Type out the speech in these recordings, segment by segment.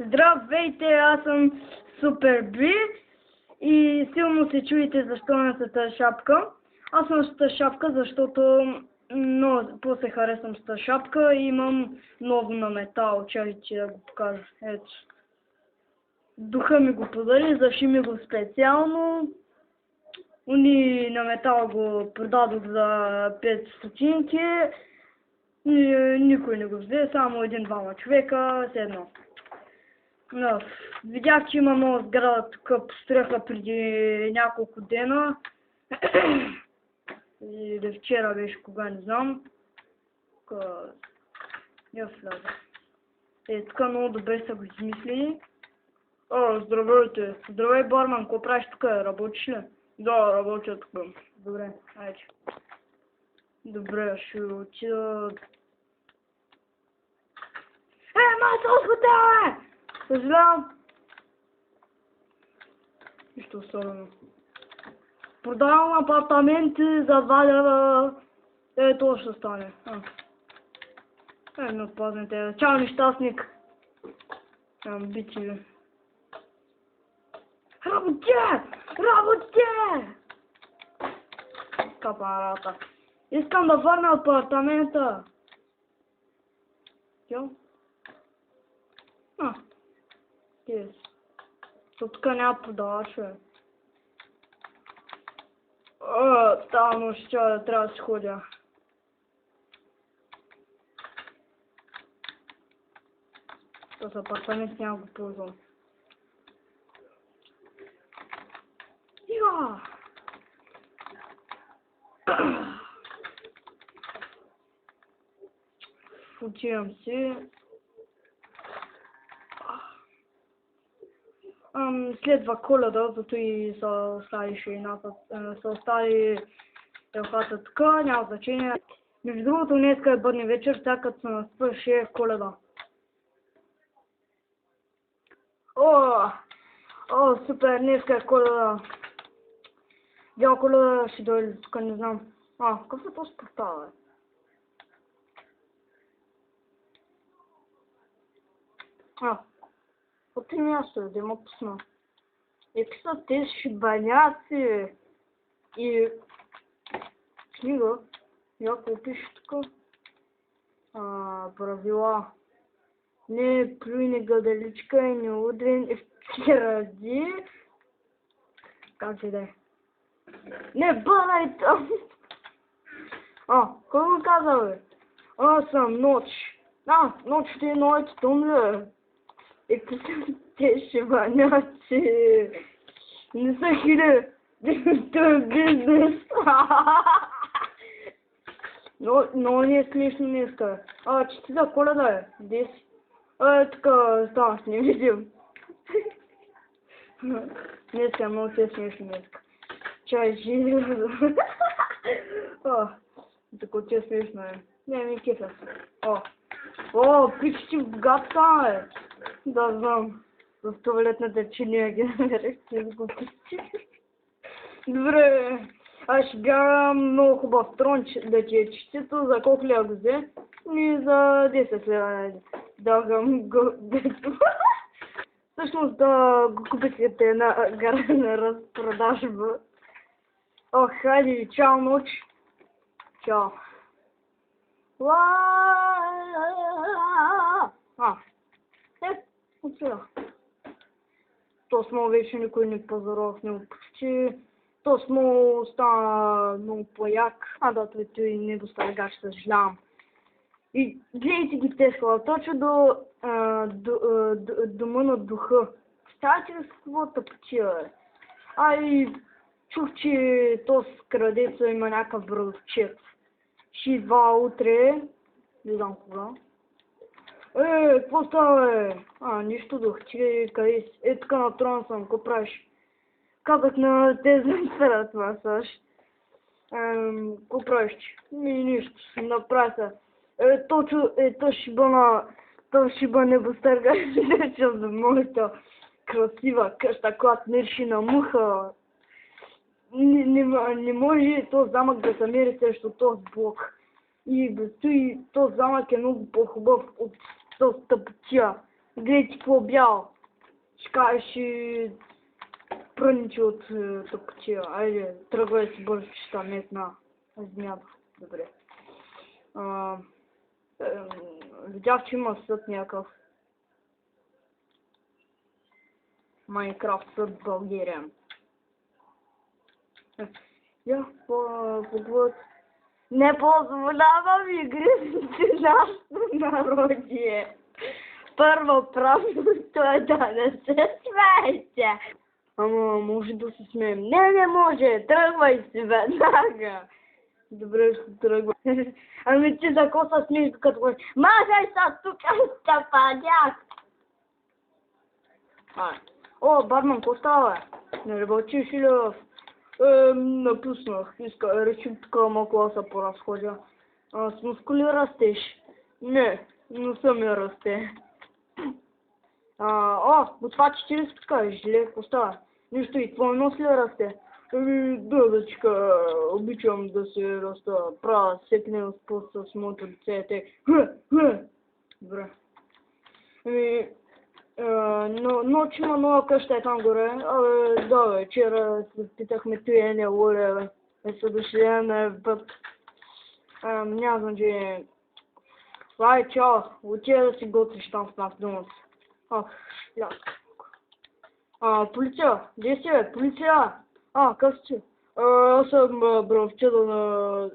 Здравейте, аз съм Супер Би и силно се чуете защо нося тази шапка. Аз нося тази шапка, защото после харесвам с тази шапка и имам много на метал. Чакайте да го покажа. Ето. Духа ми го подари, заши ми го специално. Уни на метал го продадох за 5 стотинки. Никой не го взе, само един-двама човека, с едно. Но, видях, че има нова сграда тук, построиха преди няколко дена. Или вчера беше, кога не знам. Я вляза. Тук много добре са го измислили. Здравейте. Здравей, барман, какво правиш тук? Работиш ли? Да, работя тук. Добре, айде. Добре, ще отида. Маса от хотела! Съжалявам. Нищо особено. Продавам апартаменти за 2 лева. Това ще стане. Не отпазнете. Чао, нещастник. Бити ви. Работе! Работе! Капарата. Искам да върна апартамента. Тя? Тез. Тук няма продаваш, бе. Там ще трябва да си ходя. Този апартамент няма го ползвам. Отивам си. Следва Коледа, зато и са остави шейната, са остави елхата тук, няма значение. Между другото, днеска е бъдни вечер, сега като се настъпи е Коледа. Супер, днеска е Коледа. Дял Коледа ще дойде тук, не знам. Какъв се този поставя, бе? От три място да има пусна. Какви са тези шибаняци? И книга. Някой пише тук. Правила. Не плюй, не гадаличка и не удрен в ради. Как се да е? Не бъдай там! Кой го каза, бе? Аз съм Ноч. Ночите и нощите тумля. Какви са те шибаняци? Не са хиляди. Това е бизнес. Но не е смешно днеска. Честита Коледа е. Де си? Тук станах невидим. Днеска много се е смешно днеска. Чай живи. Така че е смешно е. Не, ми кефа се. Пичи богат стана, бе. Да, знам. В туалетната чиния ги намерихте с глупости. Добре, аз ще бягам много хубав трон да ти е честито. За колко лева го взе? И за 10 лева. Дагам го дето. Всъщност да го купите на гарна разпродажба. Хайде, чао, Ноч. Чао. Отсюда. То смо вече никой не пазарува в него почти. То смо стана много по-як. Да, той и не достави гаш, съжалявам. И гледайте ги те хора, точно до дома на духа. Представете ли с какво тъпчия, бе? И чух, че то с крадеца има някакъв брадовчет. Ще идва утре. Не знам кога. Какво става, бе? Нищо дух, че къде си? Тук на трона съм, какво правиш? Казах на тези спират масаж. Какво правиш? Нищо, направи се. То шиба небостърга, защото за моята красива къща, която нерши на муха. Не може този замък да се мери срещу този блок. И този замък е много по-хубав от този тъпотия. Гледай ти какво бял. Ще кажеш пръничи от тук, че айде, тръгвай си бързо, че там не на земята. Добре. Видях, че има съд някакъв. Майнкрафт съд България. Я, поглед. Не позволявам игри с нашето народие. Първо правилото е да не се смеете. Ама може да се смеем. Не може. Тръгвай си веднага. Добре, ще тръгвай. Ами ти за какво се смееш като го... Махай са тук, стъпаняк! О, барман, какво става? Не работиш ли в... Напуснах. Реших така малко да се поразходя. С мускули растеш? Не съм я расте. От това, че ти ли си кажеш, ле, какво става? Нищо и твой нос ли расте? Да, дъчка, обичам да се раста. Правя секне спорт с моето лице. Добре. Ночи има нова къща е там горе. Да, вчера се питахме тия не лоля, бе. Са дошли на път. Няма значение. Ай, чао. Отида да си готвиш там в Макдоналдс. Полиция! Где си, бе? Полиция! Къв си? Аз съм бравчета на...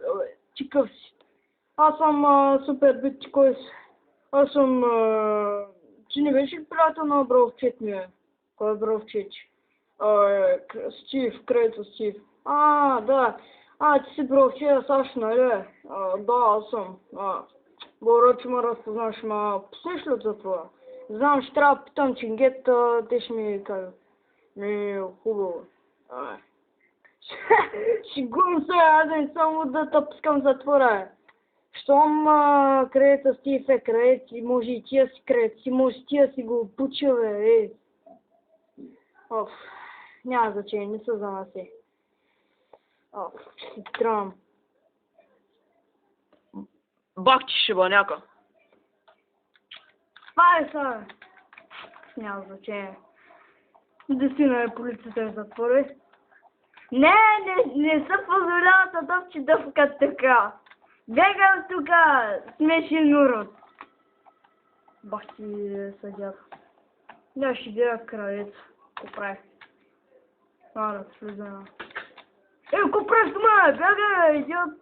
Ти къв си? Аз съм супер бит, ти кой си? Аз съм... Ти не беше ли приятел на бравчет ми, бе? Кой е бравчет? Стив, крайто Стив. Да. Ти си бравчет, Саш, нали? Да, аз съм. Благодаря, че ме разпознаш, пуснеш ли от затвора? Знам, ще трябва да питам Чингет, те ще ми кажат. Хубаво. Шегувам се, аз не само да те пускам в затвора. Щом кредита Стив е кредит, може и тия си кредит, може тия си го пучил, бе. Няма значение, не се занаси. Ще си тръгвам. Бах ти шибаняка. Спай са! Няма значение. Десина е полицията в затвора. Не се позволява съдовче да вкат така. Бегам тука, смешен урод. Бах ти съдята. Да, ще гледа кралец. Ко прави? Да слиза. Ко правиш дома? Бегай, идиот!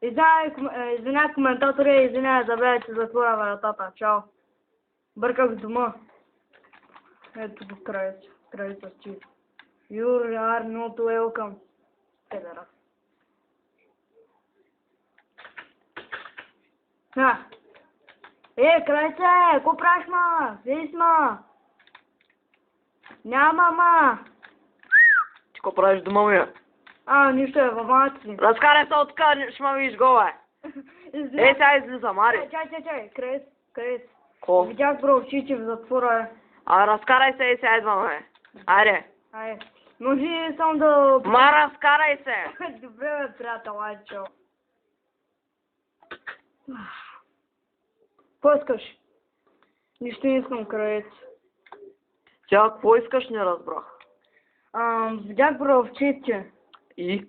Извиня коментатора, извиня, забравя, че затворя вратата. Чао. Бърках дома. Ето го кралеца Стив. You are not welcome. Педерас. Кралеце, ко правиш, Слизь, Няма, Ти ко правиш дома ми? Нищо е, във ваната си. Разкарай се от къде, ще ме видиш гола, сега излизам, ари. Чай, Крес. Ко? Видях бровчите в затвора. Разкарай се сега идвам, Айде. Може само да... Разкарай се! Добре, бе, приятел, айде, чао. Какво искаш? Нищо не искам, Кралец. Тя, какво искаш, не разбрах. Видях бровчите. И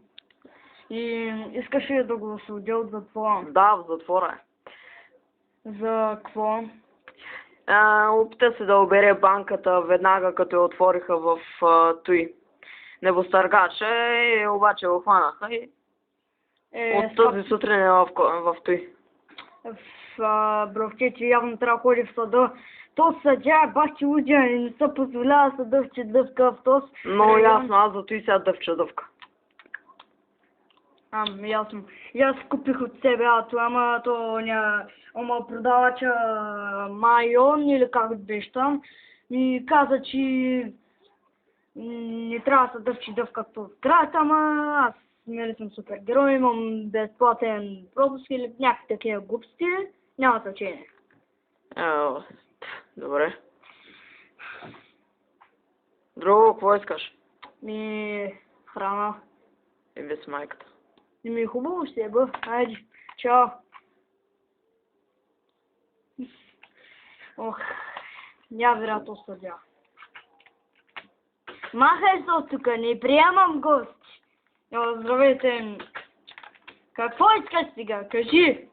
искаш ли да го освободя от затвора? Да, в затвора. За какво? Опита се да обере банката веднага, като я отвориха в той небостъргача, и обаче го хванаха и от този сутрин е в той. Бровчете явно трябва да ходи в съда. То съдя е бах ти лудия, не се позволява съдъвче дъвка в този... Много ясно, аз зато и сега дъвча дъвка. Ясно. И аз купих от себе, ама продавача Майон или как беше там, ми каза, че не трябва да се дъвчи дъвка в град, ама аз нали съм супергерой, имам безплатен пропуск или някакви такива глупости, няма значение. Добре. Друго, какво искаш? Храна. И без майката. Хубаво ще е, бе. Айде, чао. Ох, невероятно съдя. Махай се от тук, не приемам гости. Здравейте. Какво искаш сега? Кажи.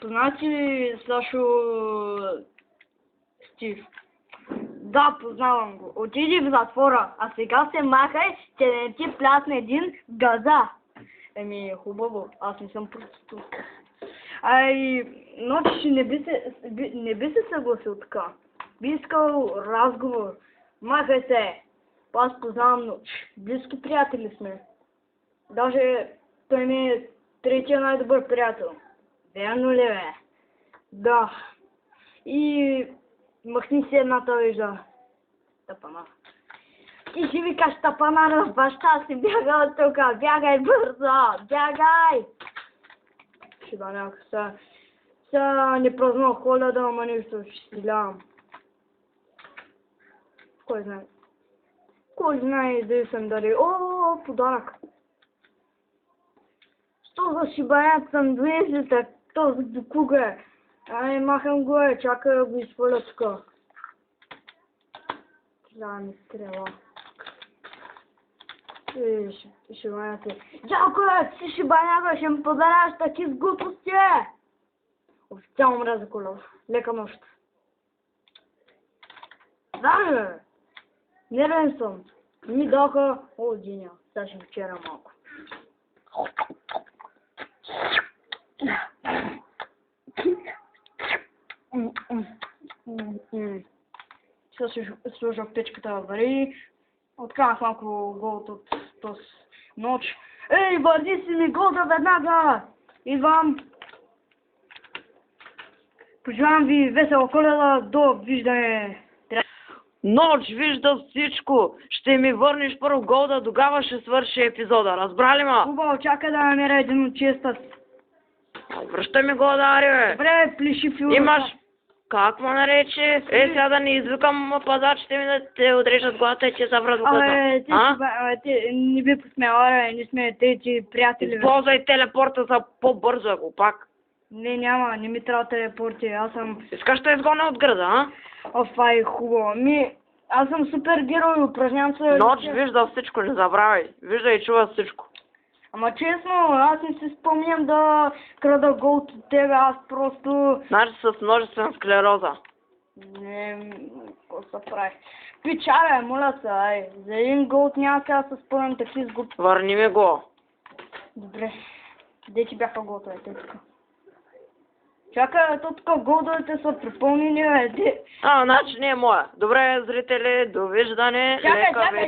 Познаваш ли Сашо Стив? Да, познавам го. Отиди в затвора, а сега се махай, че не ти плясне един газа. Хубаво, аз не съм проститутка. Ночи не би се съгласил така. Би искал разговор. Махай се. Аз познавам Ноч. Близки приятели сме. Даже той ми е третия най-добър приятел. Верно ли бе? Да. И махни си едната вижда. Тапана. Ти ще викаш тапана на баща си. Бягай от тук. Бягай бързо. Бягай. Ще да някак сега не празнувах Коледа, ама нещо ще си гледам. Кой знае? Кой знае да съм дали. О, подарък. Що за шибаят съм 200, този до кога е? Махам го чакай да го изхвърля тук. Да, ми стрела. Шибаят е. Жалко си шибаняга, ще ми подараш таки с глупости. Официално мразя Коледа. Лека нощ. Да, нервен съм. Ми даха от деня. Сега ще вчера малко. Сега ще сложа в печката да вари. Откарах малко голд от този нощ. Ей, върни си ми голда веднага! Идвам. Пожелавам ви весела Коледа, до виждане. Ноч вижда всичко. Ще ми върнеш първо голда, тогава ще свърши епизода. Разбрали ма? Хубаво, чакай да намеря един от честа. Връщай ми голда, ари бе. Добре, плеши филма. Имаш... Как ме нарече? Сега да не извикам пазачите ми да те отрежат главата и че заврат в глаза. Ти не би посмяла, не сме тези приятели. Използвай телепорта за по-бързо, ако пак. Не, няма, не ми трябва телепорти, аз съм... Искаш да изгоня от града, а? Това е хубаво. Аз съм супергерой, упражнявам се... Ноч вижда всичко, не забравяй. Вижда и чува всичко. Ама честно, аз не си спомням да крада голд от тебе, аз просто... Значи с множествена склероза. Не, какво се прави? Пичара, моля се, за един голд няма сега да се спомням такива сгубки. Върни ми го. Добре. Де ти бяха голдовете тук? Чакай, тук голдовете са припълнени, значи не е моя. Добре, зрители, довиждане. Чакай,